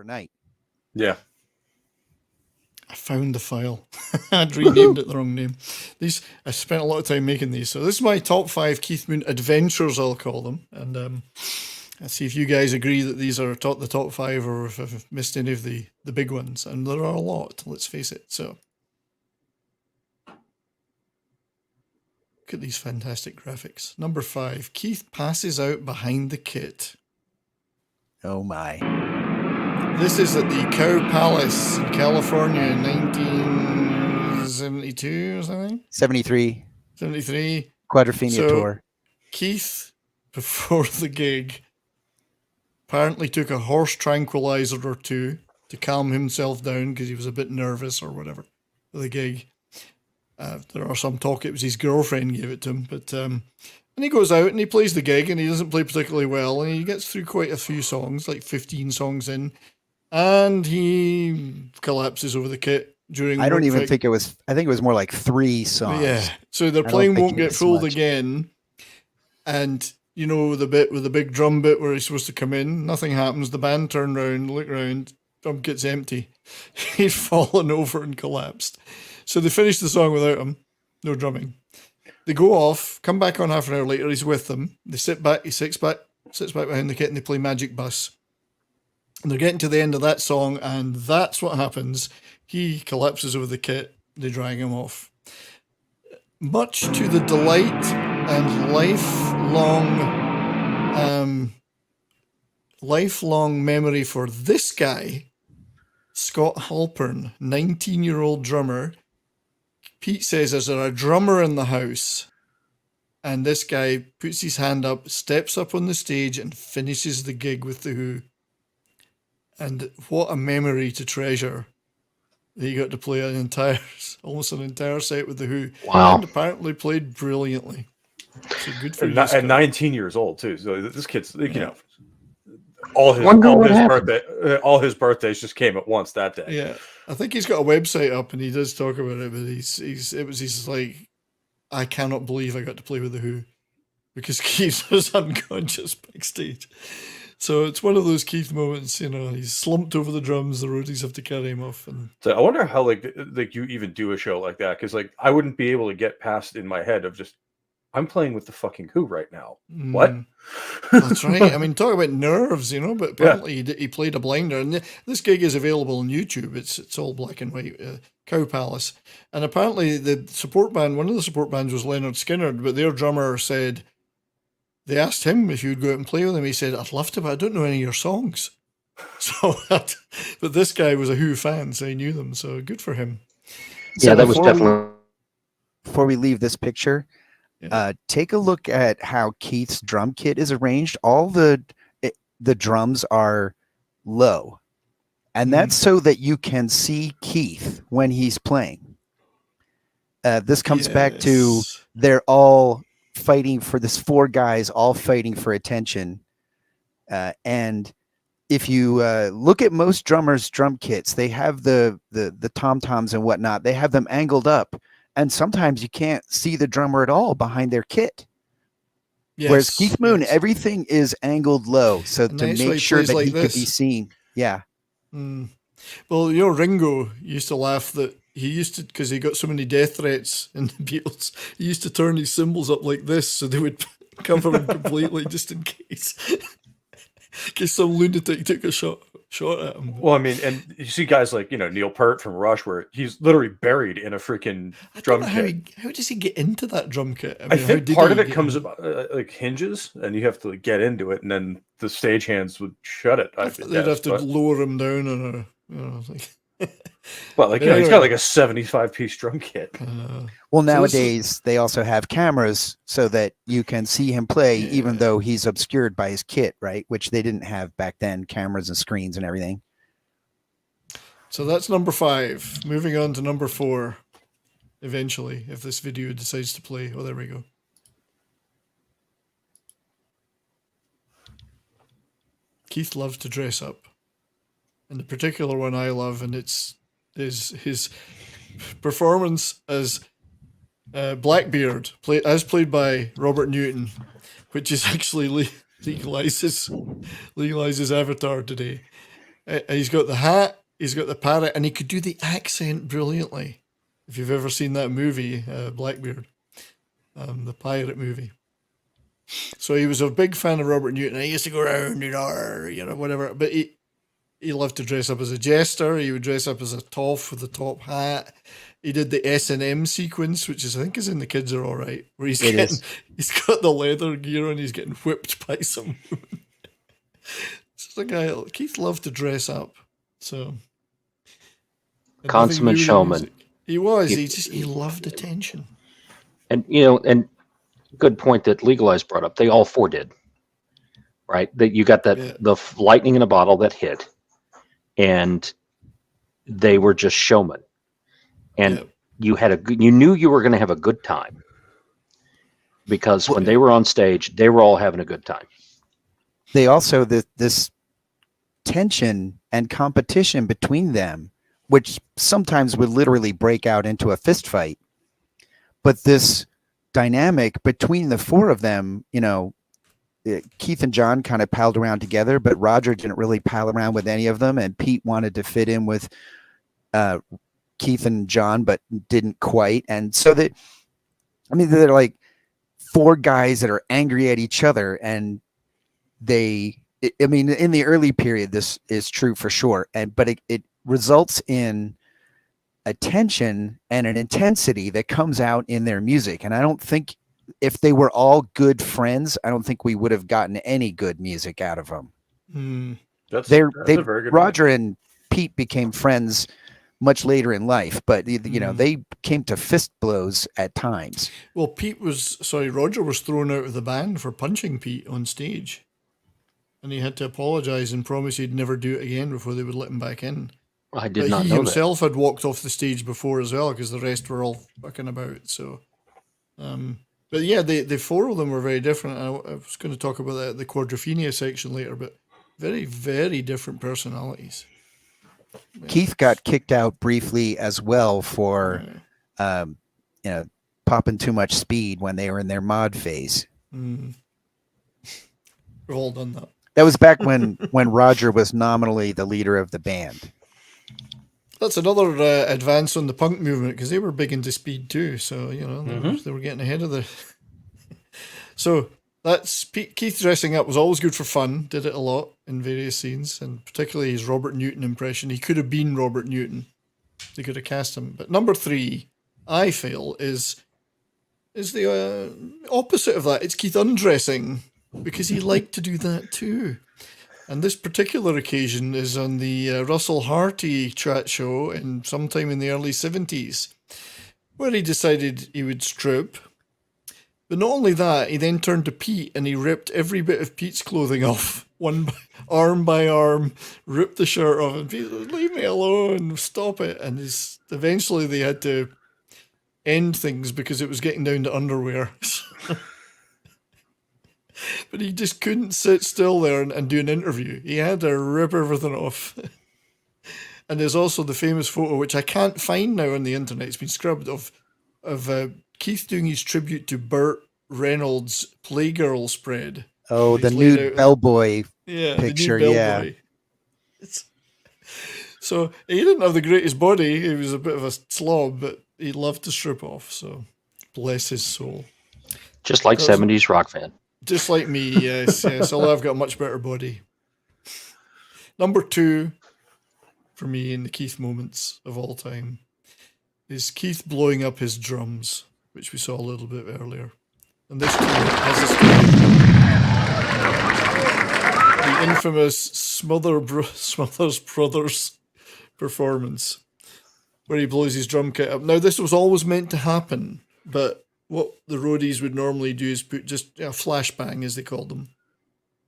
night. Yeah. I found the file. I'd renamed it the wrong name. I spent a lot of time making these. So this is my top 5 Keith Moon adventures, I'll call them. And let's see if you guys agree that these are the top 5 or if I've missed any of the big ones. And there are a lot, let's face it. So look at these fantastic graphics. Number 5, Keith passes out behind the kit. Oh my. This is at the Cow Palace in California in 1972 or something? 73. 73. Quadrophenia tour. Keith, before the gig, apparently took a horse tranquilizer or two to calm himself down because he was a bit nervous or whatever for the gig. There are some talk it was his girlfriend gave it to him, but and he goes out and he plays the gig and he doesn't play particularly well and he gets through quite a few songs, like 15 songs in, and he collapses over the kit during. I don't even think it was. I think it was more like 3 songs. Yeah, so their playing won't get fooled again, and you know the bit with the big drum bit where he's supposed to come in. Nothing happens. The band turn around, look around, drum kit's empty. He's fallen over and collapsed. So they finish the song without him, no drumming. They go off, come back on half an hour later. He's with them. They sit back. He sits back behind the kit, and they play Magic Bus. And they're getting to the end of that song, and that's what happens. He collapses over the kit. They drag him off. Much to the delight and lifelong memory for this guy, Scott Halpern, 19-year-old drummer. Pete says, is there a drummer in the house? And this guy puts his hand up, steps up on the stage, and finishes the gig with The Who. And what a memory to treasure that he got to play almost an entire set with The Who. Wow. And apparently played brilliantly. So good for you. At 19 years old, too. So this kid's, you know, all his birthdays just came at once that day. Yeah. I think he's got a website up and he does talk about it, but he's like, I cannot believe I got to play with The Who because Keith was unconscious backstage. So it's one of those Keith moments, you know, he's slumped over the drums, the roadies have to carry him off. And so I wonder how like you even do a show like that, because like I wouldn't be able to get past in my head of just, I'm playing with the fucking Who right now. What? That's right. I mean, talk about nerves, you know, but apparently he played a blinder. And this gig is available on YouTube. It's all black and white, Cow Palace. And apparently the support band, one of the support bands was Leonard Skinner, but their drummer said, they asked him if you'd go out and play with him. He said, I'd love to, but I don't know any of your songs. So, but this guy was a Who fan, so he knew them. So good for him. Yeah, that was definitely. Before we leave this picture, take a look at how Keith's drum kit is arranged. All the drums are low, and that's so that you can see Keith when he's playing. This comes back to they're all fighting for this 4 guys all fighting for attention, and if you look at most drummers' drum kits, they have the tom-toms and whatnot. They have them angled up. And sometimes you can't see the drummer at all behind their kit. Yes, whereas Keith Moon, everything is angled low, so to make sure that he could be seen. Yeah. Well, you know, Ringo used to laugh that because he got so many death threats in the Beatles, he used to turn his cymbals up like this so they would cover him completely just in case. In case some lunatic took a shot at him. Well, I mean, and you see guys like, you know, Neil Peart from Rush, where he's literally buried in a freaking drum kit. How does he get into that drum kit? I think part of it comes about like hinges, and you have to like, get into it, and then the stagehands would shut it. They'd have to lower him down on a, you know, like. Well, like, you know, he's got like a 75-piece drum kit. Well, nowadays they also have cameras so that you can see him play, even though he's obscured by his kit, right? Which they didn't have back then, cameras and screens and everything. So that's number 5. Moving on to number 4, eventually, if this video decides to play. Oh, there we go. Keith loves to dress up. And the particular one I love, and it's his performance as Blackbeard, played by Robert Newton, which is actually Legalize's avatar today. He's got the hat, he's got the parrot, and he could do the accent brilliantly. If you've ever seen that movie, Blackbeard, the pirate movie. So he was a big fan of Robert Newton. He used to go around, whatever. But he loved to dress up as a jester. He would dress up as a toff with a top hat. He did the S&M sequence, which I think is in The Kids Are All Right, where he's got the leather gear and he's getting whipped by some woman. It's a guy. Keith loved to dress up. So consummate showman. He was. He loved attention. And and good point that Legalize brought up. They all four did, right? That you got that the lightning in a bottle that hit, and they were just showmen. And you knew you were going to have a good time, because when they were on stage, they were all having a good time. They also this tension and competition between them, which sometimes would literally break out into a fist fight. But this dynamic between the four of them, Keith and John kind of palled around together, but Roger didn't really pal around with any of them. And Pete wanted to fit in with Keith and John, but didn't quite. And so they're like four guys that are angry at each other. And in the early period, this is true for sure. But it results in a tension and an intensity that comes out in their music. And I don't think, if they were all good friends, I don't think we would have gotten any good music out of them. That's a very good Roger point. And Pete became friends much later in life, but they came to fist blows at times. Well, Roger was thrown out of the band for punching Pete on stage, and he had to apologize and promise he'd never do it again before they would let him back in. I did not know that. He himself had walked off the stage before as well, because the rest were all fucking about. So, but yeah, the four of them were very different. I was going to talk about the Quadrophenia section later, but very, very different personalities. Keith got kicked out briefly as well for, popping too much speed when they were in their mod phase. We've all done that. That was back when Roger was nominally the leader of the band. That's another advance on the punk movement, because they were big into speed too. So, they were getting ahead of the... So that's Keith dressing up was always good for fun. Did it a lot in various scenes, and particularly his Robert Newton impression. He could have been Robert Newton. They could have cast him. But number 3, I feel, is the opposite of that. It's Keith undressing, because he liked to do that too. And this particular occasion is on the Russell Harty chat show sometime in the early 70s, where he decided he would strip. But not only that, he then turned to Pete and he ripped every bit of Pete's clothing off, arm by arm, ripped the shirt off, and Pete said, "Leave me alone, stop it." And eventually they had to end things because it was getting down to underwear. But he just couldn't sit still there and do an interview. He had to rip everything off. And there's also the famous photo, which I can't find now on the internet. It's been scrubbed, of Keith doing his tribute to Burt Reynolds' Playgirl spread. Oh, the nude bellboy picture, the nude bellboy. So he didn't have the greatest body. He was a bit of a slob, but he loved to strip off. So bless his soul. Just like 70s rock fan. Just like me, yes. Although I've got a much better body. Number 2 for me in the Keith moments of all time is Keith blowing up his drums, which we saw a little bit earlier. And this too has a story. The infamous Smothers Brothers performance, where he blows his drum kit up. Now, this was always meant to happen, but what the roadies would normally do is put just a flashbang, as they called them.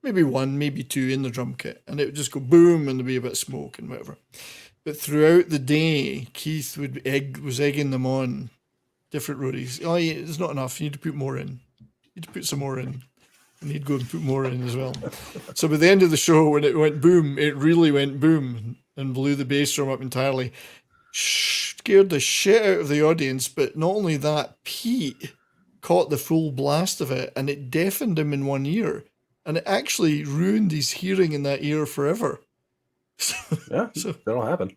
Maybe 1, maybe 2 in the drum kit, and it would just go boom, and there'd be a bit of smoke and whatever. But throughout the day, Keith was egging them on, different roadies. "Oh, yeah, it's not enough. You need to put more in. You need to put some more in." And he'd go and put more in as well. So by the end of the show, when it went boom, it really went boom and blew the bass drum up entirely. Scared the shit out of the audience, but not only that, Pete caught the full blast of it, and it deafened him in one ear, and it actually ruined his hearing in that ear forever. So Yeah, So that'll happen.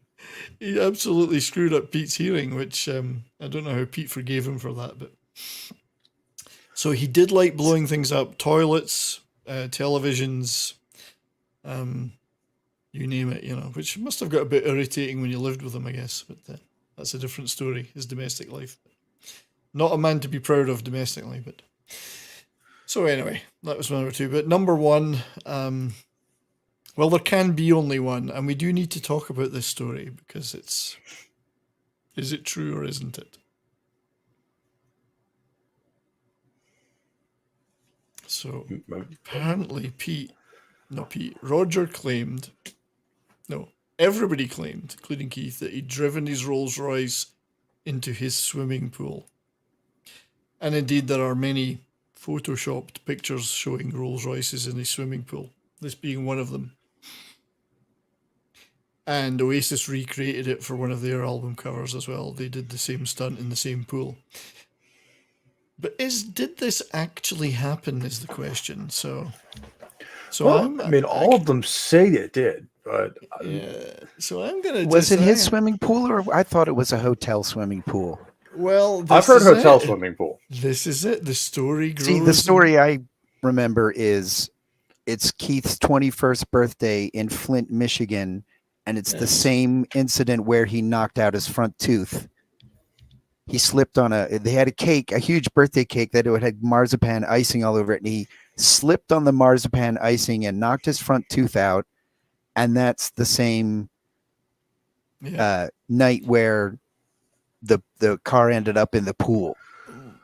he absolutely screwed up Pete's hearing, which I don't know how Pete forgave him for that. But so he did like blowing things up, toilets, televisions, you name it, which must have got a bit irritating when you lived with him, I guess. But that's a different story, his domestic life. Not a man to be proud of domestically, but... So anyway, that was number 2. But number 1, well, there can be only one, and we do need to talk about this story because it's... Is it true or isn't it? So apparently Roger claimed... No, everybody claimed, including Keith, that he'd driven his Rolls Royce into his swimming pool. And indeed, there are many photoshopped pictures showing Rolls Royces in his swimming pool, this being one of them. And Oasis recreated it for one of their album covers as well. They did the same stunt in the same pool. But did this actually happen is the question. So well, all of them say it did, but yeah. So I'm gonna. Was it his swimming pool, or I thought it was a hotel swimming pool? Well, I've heard hotel swimming pool. This is it. The story grows. See, the story I remember is it's Keith's 21st birthday in Flint, Michigan, and it's the same incident where he knocked out his front tooth. He slipped on they had a huge birthday cake that had marzipan icing all over it, and he slipped on the marzipan icing and knocked his front tooth out. And that's the same night where the car ended up in the pool.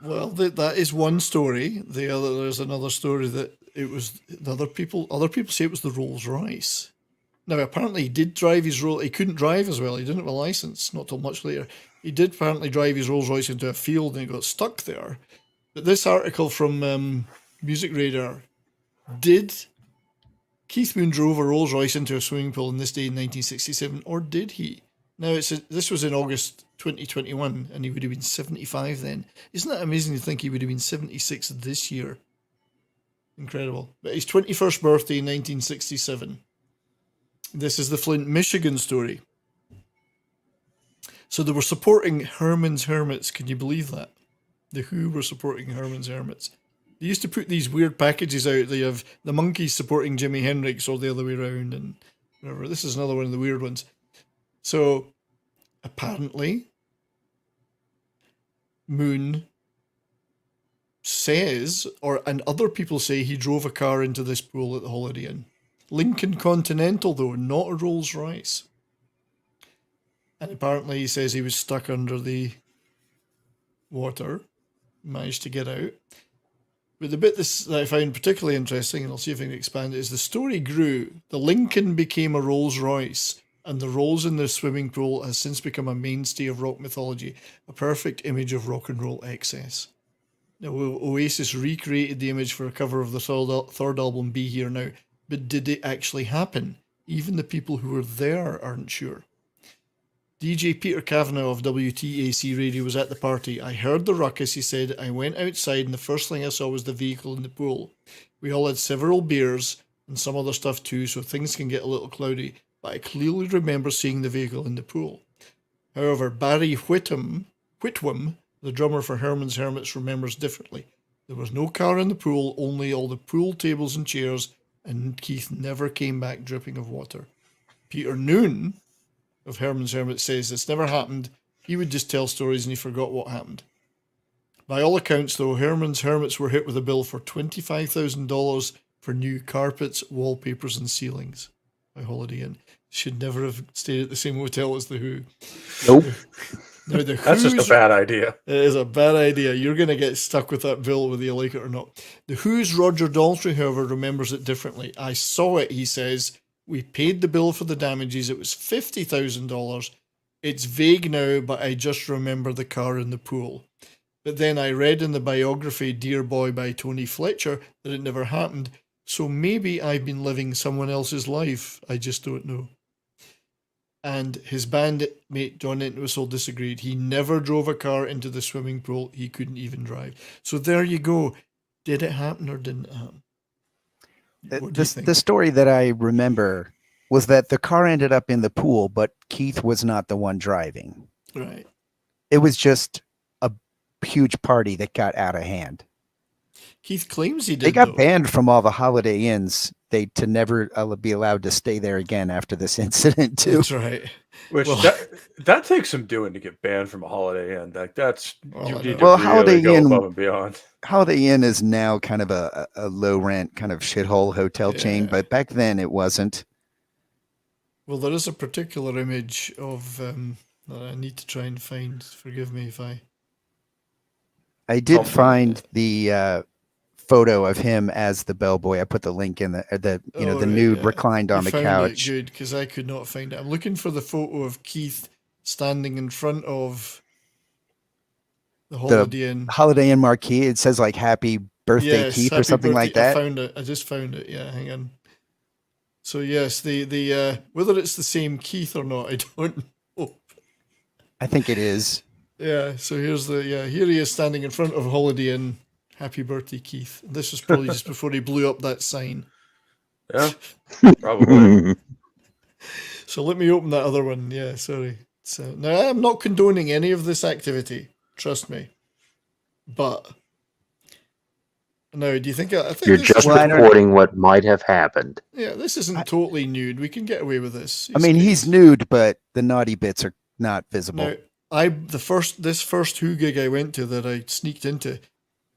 Well, that is one story. There's another story that it was other people say it was the Rolls Royce. Now, apparently he did drive his he couldn't drive as well. He didn't have a license, not till much later. He did apparently drive his Rolls Royce into a field and he got stuck there. But this article from Music Radar, did Keith Moon drove a Rolls Royce into a swimming pool on this day in 1967, or did he? Now, this was in August 2021, and he would have been 75 then. Isn't that amazing to think he would have been 76 this year? Incredible. But his 21st birthday in 1967. This is the Flint, Michigan story. So they were supporting Herman's Hermits. Can you believe that? The Who were supporting Herman's Hermits. They used to put these weird packages out. They have the Monkees supporting Jimi Hendrix or the other way around and whatever. This is another one of the weird ones. So apparently Moon says, and other people say, he drove a car into this pool at the Holiday Inn. Lincoln Continental, though, not a Rolls Royce. And apparently he says he was stuck under the water, managed to get out. But the bit that I found particularly interesting, and I'll see if I can expand it, is the story grew. The Lincoln became a Rolls Royce, and the Rolls in the swimming pool has since become a mainstay of rock mythology, a perfect image of rock and roll excess. Now, Oasis recreated the image for a cover of the third album, Be Here Now, but did it actually happen? Even the people who were there aren't sure. DJ Peter Kavanagh of WTAC Radio was at the party. I heard the ruckus, he said. I went outside and the first thing I saw was the vehicle in the pool. We all had several beers and some other stuff too, so things can get a little cloudy, but I clearly remember seeing the vehicle in the pool. However, Barry Whitwam, the drummer for Herman's Hermits, remembers differently. There was no car in the pool, only all the pool tables and chairs, and Keith never came back dripping of water. Peter Noon of Herman's Hermits says it's never happened. He would just tell stories and he forgot what happened. By all accounts, though, Herman's Hermits were hit with a bill for $25,000 for new carpets, wallpapers, and ceilings by Holiday Inn. Should never have stayed at the same hotel as the Who. Nope. Now, That's just a bad idea. It is a bad idea. You're going to get stuck with that bill whether you like it or not. The Who's Roger Daltrey, however, remembers it differently. I saw it, he says. We paid the bill for the damages. It was $50,000. It's vague now, but I just remember the car in the pool. But then I read in the biography Dear Boy by Tony Fletcher that it never happened. So maybe I've been living someone else's life. I just don't know. And his bandmate John Entwistle disagreed. He never drove a car into the swimming pool. He couldn't even drive. So there you go. Did it happen or didn't it happen? What do you think? The story that I remember was that the car ended up in the pool, but Keith was not the one driving. Right. It was just a huge party that got out of hand. Keith claims he did. They got though. banned from all the Holiday Inns. They to never be allowed to stay there again after this incident too. That's right. Which Well- that takes some doing to get banned from a Holiday Inn. Like that's Well, you I need know. to Well, really Holiday go Inn- above and beyond. Holiday Inn is now kind of a low rent kind of shithole hotel chain, Yeah. but back then it wasn't. Well, there is a particular image of that I need to try and find. Forgive me if I. I did Something. find the photo of him as the bellboy. I put the link in the the Oh, the right, nude yeah. reclined on You the found couch. It good because I could not find it. I'm looking for the photo of Keith standing in front of the Holiday Inn. Holiday Inn marquee. It says like "Happy Birthday, Yes, Keith" or happy something like birthday. that. I found it. I just found it. Yeah, hang on. So yes, the whether it's the same Keith or not, I don't know. I think it is. Yeah. So here's here he is standing in front of Holiday Inn. Happy birthday, Keith. This was probably just before he blew up that sign. Yeah, probably. So let me open that other one. Yeah, sorry. So now I'm not condoning any of this activity. Trust me. But now, do you think? I think You're this just is, Well, I don't- reporting what might have happened. yeah, this isn't totally nude. We can get away with this. I mean, he's nude, but the naughty bits are not visible. Now, this first Who gig I went to that I sneaked into,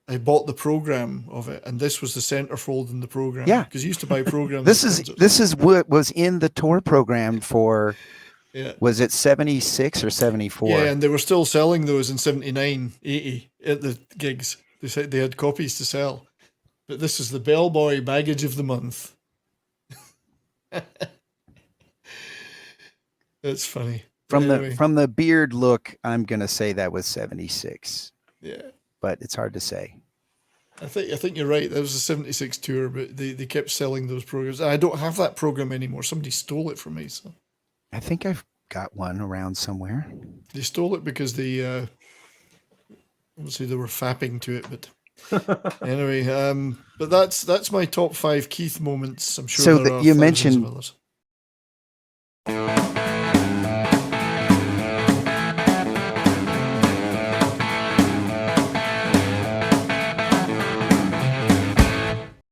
I bought the program of it, and this was the centerfold in the program. Yeah. because you used to buy programs. This at is concerts. this is what was in the tour program for. Yeah. Was it 76 or 74? Yeah, and they were still selling those in 79, 80 at the gigs. They said they had copies to sell. But this is the Bellboy Baggage of the Month. That's funny. From Anyway, the beard look, I'm gonna say that was 76, yeah. but it's hard to say. I think you're right. That was a 76 tour, but they kept selling those programs. And I don't have that program anymore. Somebody stole it from me. So I think I've got one around somewhere. they stole it because they obviously they were fapping to it, but anyway, but that's my top 5 Keith moments. I'm sure So there that are you thousands mentioned- of others.